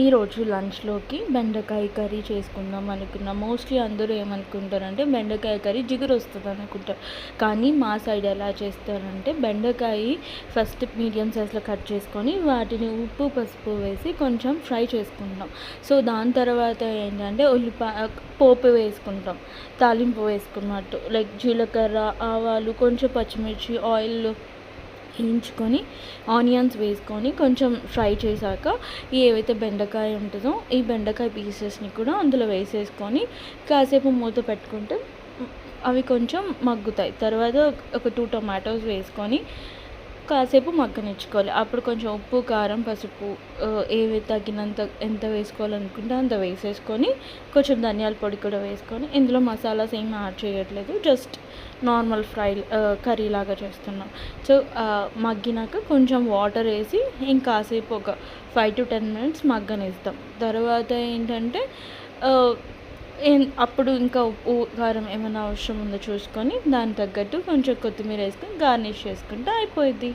ఈరోజు లంచ్‌లోకి బెండకాయ కర్రీ చేసుకుందాం అనుకున్నా. మోస్ట్‌లీ అందరూ ఏమనుకుంటారంటే బెండకాయ కర్రీ జిగురొస్తదనుకుంటారు. కానీ మా సైడ్ ఎలా చేస్తారంటే బెండకాయి ఫస్ట్ మీడియం సైజ్‌లో కట్ చేసుకొని వాటిని ఉప్పు, పసుపు వేసి కొంచెం ఫ్రై చేసుకుంటాం. సో, దాని తర్వాత ఏంటంటే పోపు వేసుకుంటాం. తాలింపు వేసుకున్నట్టు లైక్ జీలకర్ర, ఆవాలు, కొంచెం పచ్చిమిర్చి, ఆయిల్‌లో వేయించుకొని ఆనియన్స్ వేసుకొని కొంచెం ఫ్రై చేశాక ఏవైతే బెండకాయ ఉంటుందో ఈ బెండకాయ పీసెస్ని కూడా అందులో వేసేసుకొని కాసేపు మూత పెట్టుకుంటే అవి కొంచెం మగ్గుతాయి. తర్వాత ఒక 2 టొమాటోస్ వేసుకొని కాసేపు మగ్గనిచ్చుకోవాలి. అప్పుడు కొంచెం ఉప్పు, కారం, పసుపు ఏవి తగినంత ఎంత వేసుకోవాలనుకుంటే అంత వేసేసుకొని కొంచెం ధనియాల పొడి కూడా వేసుకొని ఇందులో మసాలాస్ ఏమి యాడ్ చేయట్లేదు. జస్ట్ నార్మల్ కర్రీ లాగా చేస్తున్నాం. సో, మగ్గినాక కొంచెం వాటర్ వేసి ఇంకాసేపు ఒక 5-10 మినిట్స్ మగ్గనిస్తాం. తర్వాత ఏంటంటే అప్పుడు ఇంకా ఉప్పు, కారం ఏమైనా అవసరం ఉందో చూసుకొని దానికి తగ్గట్టు కొంచెం కొత్తిమీర వేసుకొని గార్నిష్ చేసుకుంటే అయిపోయిద్ది.